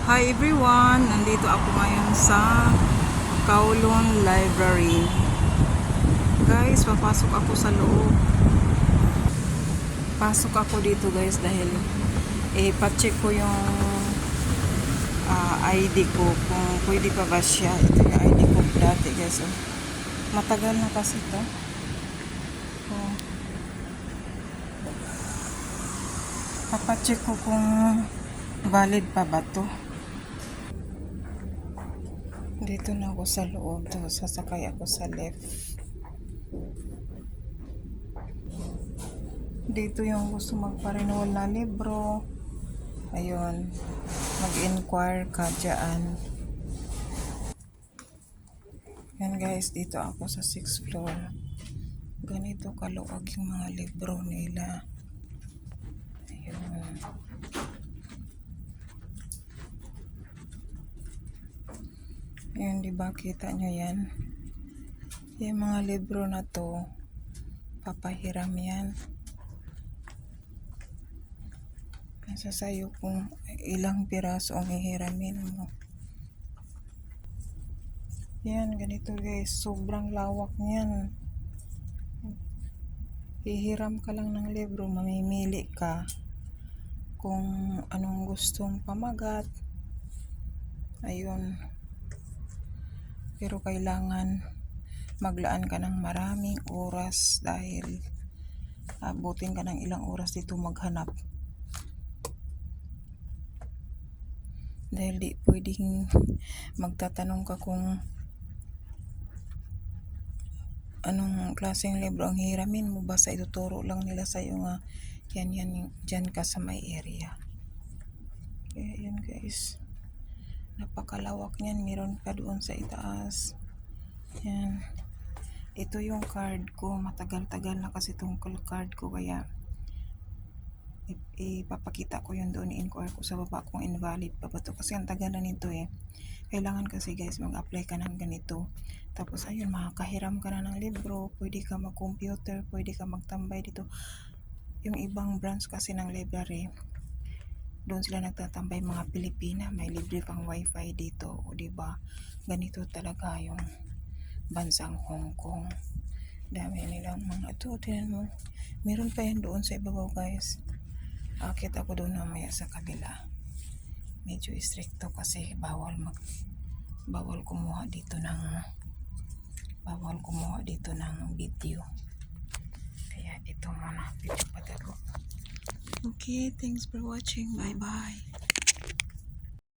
Hi everyone! Nandito ako ngayon sa Kowloon Library. Guys, papasok ako sa loob. Pasok ako dito guys dahil pa-check ko yung ID ko kung pwede pa ba siya. Ito yung ID ko dati guys. Oh. Matagal na kasi ito. Oh. Papacheck ko kung valid pa ba to. Dito na ako sa loob. Sasakay ako sa left. Dito yung gusto magpa-renewal na libro. Ayun. Mag-inquire ka dyan. Yan guys, dito ako sa 6th floor. Ganito kaluwag yung mga libro nila. Ayun. Ayun, diba kita nyo yan? Yung mga libro na to, papahiram yan. Nasa sayo kung ilang piraso ang hihiramin mo. Yan, ganito guys. Sobrang lawak niyan. Hihiram ka lang ng libro, mamimili ka kung anong gustong pamagat. Ayun. Pero kailangan maglaan ka ng maraming oras dahil abutin ka ng ilang oras dito maghanap. Dahil di pwedeng magtatanong ka kung anong klaseng libro ang hiramin mo, basta ituturo lang nila sa iyo nga yan dyan ka sa may area. Kaya yan guys, napakalawak niyan. Meron pa doon sa itaas. Yan, ito yung card ko. Matagal-tagal na kasi itong card ko, kaya ipapakita ko yun doon. I-inquire ko sa baba kung invalid pa ba ito, kasi ang tagal na nito Kailangan kasi guys mag-apply ka ng ganito, tapos ayun, makakahiram ka na ng libro, pwede ka mag-computer, pwede ka magtambay dito. Yung ibang branch kasi ng library, doon sila nagtatambay, mga Pilipina, may libre pang wifi dito. O diba, ganito talaga yung bansang Hong Kong. Dami nilang mga ito, tinan mo, meron pa yan doon sa ibabaw guys. Akit ako doon mamaya sa kabila. Medyo stricto kasi bawal kumuha dito ng video. Kaya ito muna, video pa daro. Okay, thanks for watching. Bye bye.